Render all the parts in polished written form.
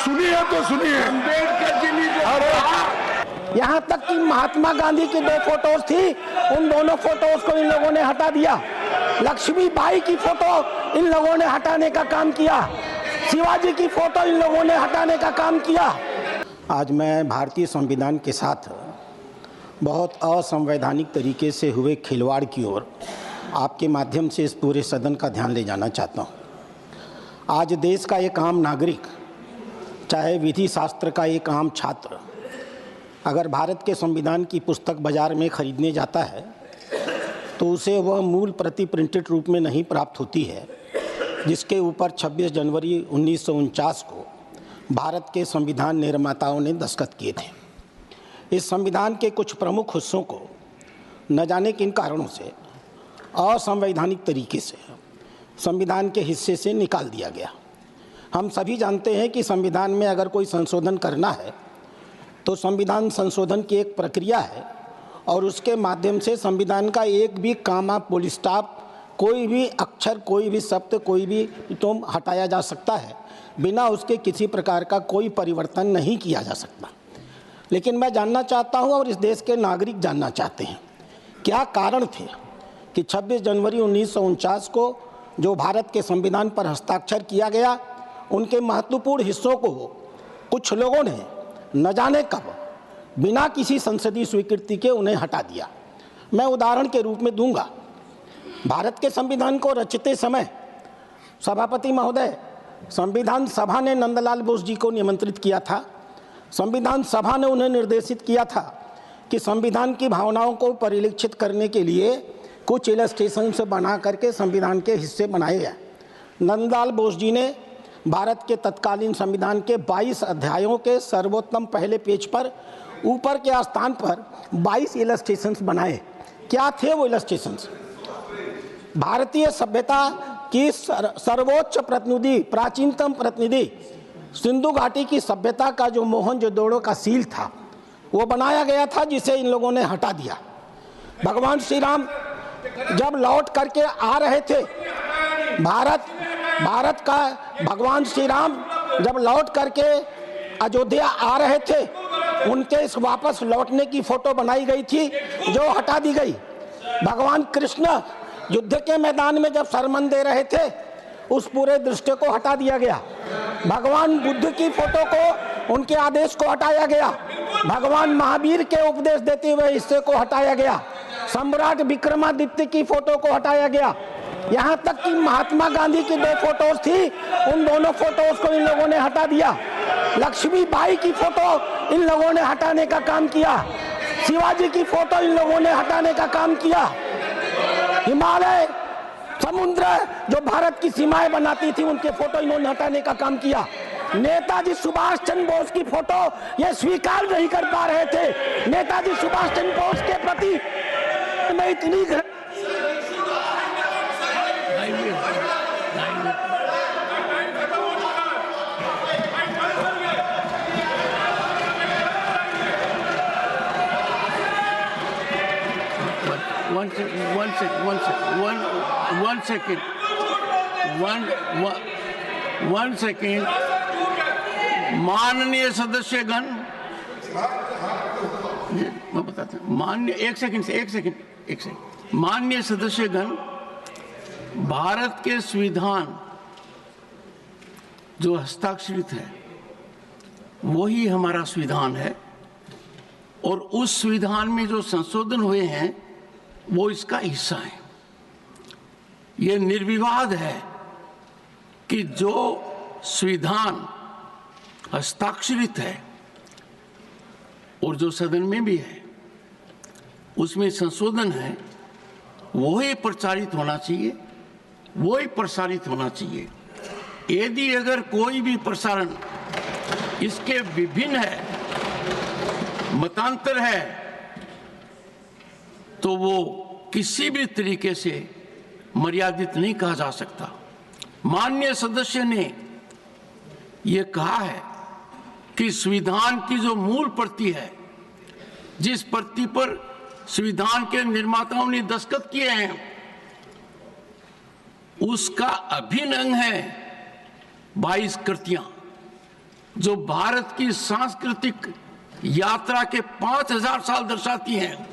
सुनिए तो सुनिए। अम्बेडकर जी ने जो यहाँ तक कि महात्मा गांधी की 2 फोटोज थी, उन दोनों फोटोज को इन लोगों ने हटा दिया। लक्ष्मीबाई की फोटो इन लोगों ने हटाने का काम किया। शिवाजी की फोटो इन लोगों ने हटाने का काम किया। आज मैं भारतीय संविधान के साथ बहुत असंवैधानिक तरीके से हुए खिलवाड़ की ओर आपके माध्यम से इस पूरे सदन का ध्यान ले जाना चाहता हूँ। आज देश का एक आम नागरिक, चाहे विधि शास्त्र का एक आम छात्र, अगर भारत के संविधान की पुस्तक बाजार में खरीदने जाता है तो उसे वह मूल प्रति प्रिंटेड रूप में नहीं प्राप्त होती है, जिसके ऊपर 26 जनवरी 1949 को भारत के संविधान निर्माताओं ने दस्तखत किए थे। इस संविधान के कुछ प्रमुख हिस्सों को न जाने किन कारणों से असंवैधानिक तरीके से संविधान के हिस्से से निकाल दिया गया। हम सभी जानते हैं कि संविधान में अगर कोई संशोधन करना है तो संविधान संशोधन की एक प्रक्रिया है और उसके माध्यम से संविधान का एक भी कामा, फुल स्टॉप, कोई भी अक्षर, कोई भी शब्द, कोई भी तुम हटाया जा सकता है। बिना उसके किसी प्रकार का कोई परिवर्तन नहीं किया जा सकता। लेकिन मैं जानना चाहता हूं और इस देश के नागरिक जानना चाहते हैं, क्या कारण थे कि 26 जनवरी 1949 को जो भारत के संविधान पर हस्ताक्षर किया गया, उनके महत्वपूर्ण हिस्सों को कुछ लोगों ने न जाने कब बिना किसी संसदीय स्वीकृति के उन्हें हटा दिया। मैं उदाहरण के रूप में दूंगा। भारत के संविधान को रचते समय सभापति महोदय, संविधान सभा ने नंदलाल बोस जी को निमंत्रित किया था। संविधान सभा ने उन्हें निर्देशित किया था कि संविधान की भावनाओं को परिलक्षित करने के लिए कुछ इलस्ट्रेशंस बना करके संविधान के हिस्से बनाए गए। नंदलाल बोस जी ने भारत के तत्कालीन संविधान के 22 अध्यायों के सर्वोत्तम पहले पेज पर ऊपर के स्थान पर 22 इलस्ट्रेशंस बनाए। क्या थे वो इलस्ट्रेशंस? भारतीय सभ्यता की सर्वोच्च प्रतिनिधि, प्राचीनतम प्रतिनिधि सिंधु घाटी की सभ्यता का जो मोहनजोदड़ो का सील था वो बनाया गया था, जिसे इन लोगों ने हटा दिया। भगवान श्री राम जब लौट करके आ रहे थे, भारत का भगवान श्री राम जब लौट करके अयोध्या आ रहे थे, उनके इस वापस लौटने की फोटो बनाई गई थी जो हटा दी गई। भगवान कृष्ण युद्ध के मैदान में जब सरमन दे रहे थे, उस पूरे दृश्य को हटा दिया गया। भगवान बुद्ध की फोटो को, उनके आदेश को हटाया गया। भगवान महावीर के उपदेश देते हुए हिस्से को हटाया गया। सम्राट विक्रमादित्य की फोटो को हटाया गया। यहाँ तक कि महात्मा गांधी की 2 फोटोज थी, उन दोनों फोटोज को इन लोगों ने हटा दिया। लक्ष्मीबाई की फोटो इन लोगों ने हटाने का काम किया। शिवाजी की फोटो इन लोगों ने हटाने का काम किया। हिमालय, समुद्र जो भारत की सीमाएं बनाती थी, उनके फोटो इन्होंने हटाने का काम किया। नेताजी सुभाष चंद्र बोस की फोटो ये स्वीकार नहीं कर पा रहे थे। नेताजी सुभाष चंद्र बोस के प्रति मैं इतनी one second. माननीय सदस्यगण, मैं बताता हूँ। माननीय एक सेकंड माननीय सदस्यगण, भारत के संविधान जो हस्ताक्षरित है वही हमारा संविधान है और उस संविधान में जो संशोधन हुए हैं वो इसका हिस्सा है। ये निर्विवाद है कि जो संविधान हस्ताक्षरित है और जो सदन में भी है उसमें संशोधन है, वही प्रचारित होना चाहिए, वही प्रसारित होना चाहिए। यदि अगर कोई भी प्रसारण इसके विभिन्न है, मतांतर है, तो वो किसी भी तरीके से मर्यादित नहीं कहा जा सकता। माननीय सदस्य ने ये कहा है कि संविधान की जो मूल प्रति है, जिस प्रति पर संविधान के निर्माताओं ने दस्तखत किए हैं, उसका अभिन्न अंग है 22 कृतियां। जो भारत की सांस्कृतिक यात्रा के 5000 साल दर्शाती हैं।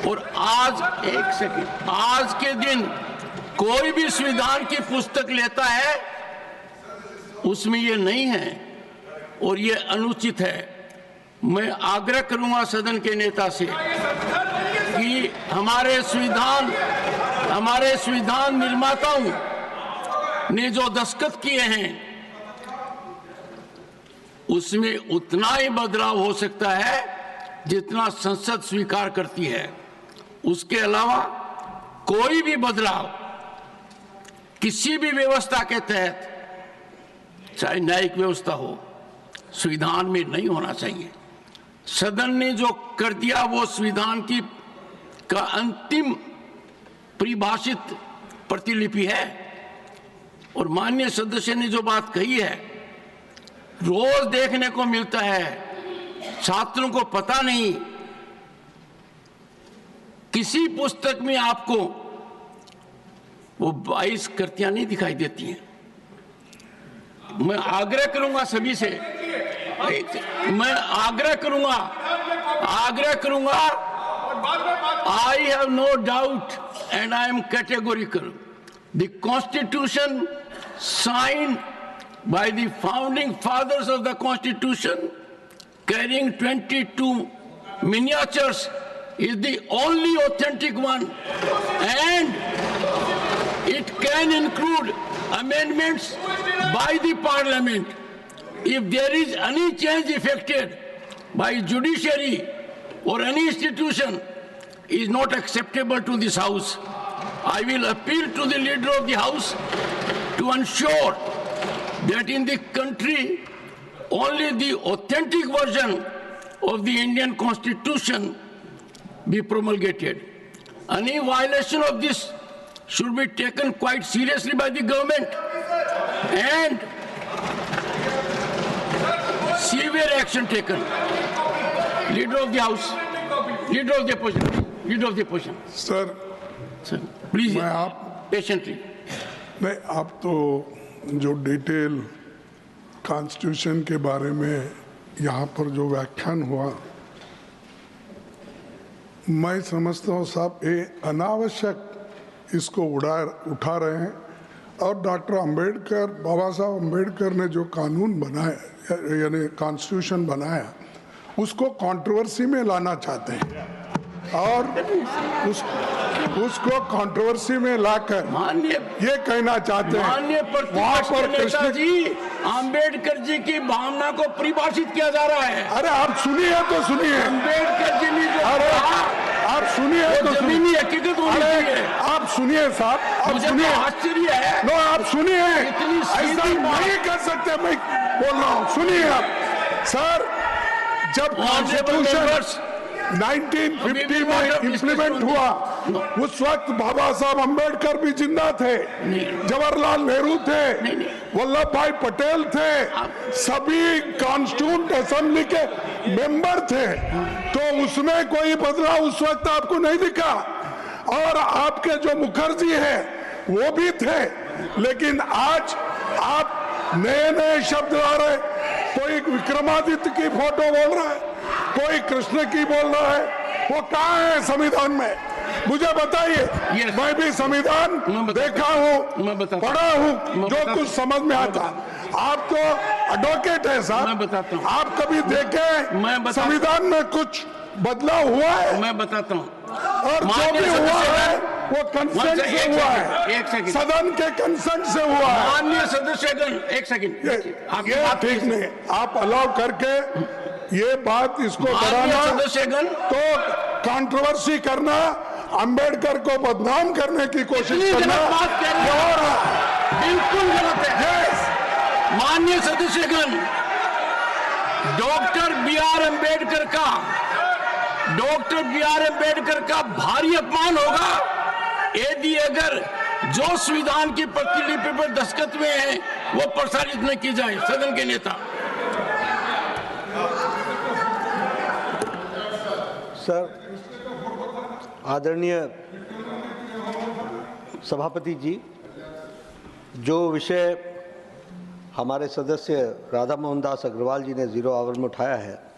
और आज आज के दिन कोई भी संविधान की पुस्तक लेता है, उसमें ये नहीं है और ये अनुचित है। मैं आग्रह करूंगा सदन के नेता से कि हमारे संविधान निर्माताओं ने जो दस्तखत किए हैं, उसमें उतना ही बदलाव हो सकता है जितना संसद स्वीकार करती है। उसके अलावा कोई भी बदलाव किसी भी व्यवस्था के तहत, चाहे न्यायिक व्यवस्था हो, संविधान में नहीं होना चाहिए। सदन ने जो कर दिया वो संविधान की का अंतिम परिभाषित प्रतिलिपि है। और माननीय सदस्य ने जो बात कही है, रोज देखने को मिलता है, छात्रों को पता नहीं, किसी पुस्तक में आपको वो 22 कृतियां नहीं दिखाई देती हैं। मैं आग्रह करूंगा सभी से, मैं आग्रह करूंगा I have no doubt and I am categorical. The Constitution signed by the founding fathers of the Constitution, carrying 22 miniatures, is the only authentic one, and it can include amendments by the Parliament. If there is any change effected by judiciary or any institution is not acceptable to this House, I will appeal to the leader of the House to ensure that in the country only the authentic version of the Indian Constitution be promulgated. Any violation of this should be taken quite seriously by the government and severe action taken. Leader of the House, Leader of the Opposition. Sir, please, मैं आप patiently. नहीं, आप तो जो detail constitution के बारे में यहाँ पर जो व्याख्यान हुआ, मैं समझता हूँ साहब ये अनावश्यक इसको उठा रहे हैं। और डॉक्टर अंबेडकर, बाबा साहब अंबेडकर ने जो कानून बनाया यानी कॉन्स्टिट्यूशन बनाया, उसको कंट्रोवर्सी में लाना चाहते हैं और उसको कंट्रोवर्सी में लाकर ये कहना चाहते हैं वहाँ पर कृष्ण जी अंबेडकर जी की भावना को परिभाषित किया जा रहा है। अरे आप सुनिए तो सुनिए, अंबेडकर जी ने जो आप सुनिए तो जमीनी हकीकत होनी चाहिए। आप सुनिए साहब, आप सुनिए, आश्चर्य है। नो आप सुनिए, ऐसा नहीं कर सकते, मैं बोल रहा हूँ, सुनिए आप। सर, जब कॉन्स्टिट्यूशन 1950 में इम्प्लीमेंट हुआ, उस वक्त बाबा साहब अंबेडकर भी जिंदा थे, जवाहरलाल नेहरू थे, वल्लभ भाई पटेल थे, सभी कॉन्स्टिट्यूंट असेंबली के मेंबर थे। तो उसमें कोई बदलाव उस वक्त आपको नहीं दिखा। और आपके जो मुखर्जी हैं वो भी थे, लेकिन आज आप नए नए शब्द ला रहे, कोई विक्रमादित्य की फोटो बोल रहा है, कोई कृष्ण की बोल रहा है, वो कहाँ है संविधान में? मुझे बताइए। मैं भी संविधान देखा हूँ, पढ़ा हूँ, जो कुछ समझ में आता। आप तो एडवोकेट है साहब, मैं बताता हूँ। आप कभी देखे संविधान में कुछ बदलाव हुआ है? मैं बताता हूँ। और जो भी हुआ है वो कंसेंट से हुआ है, सदन के कंसेंट से हुआ है। माननीय सदस्यगण, एक सेकंड, ये ठीक नहीं, आप अलाउ करके ये बात इसको बढ़ाना सदस्यगण तो कंट्रोवर्सी करना, अंबेडकर को बदनाम करने की कोशिश करना, ये हो रहा है, बिल्कुल गलत है। माननीय सदस्यगण, डॉक्टर बी आर अम्बेडकर का भारी अपमान होगा यदि अगर जो संविधान की प्रतिलिपि पर दस्तखत हुए हैं वो प्रसारित न की जाए। सदन के नेता। सर, आदरणीय सभापति जी, जो विषय हमारे सदस्य राधा मोहन दास अग्रवाल जी ने 0 आवर में उठाया है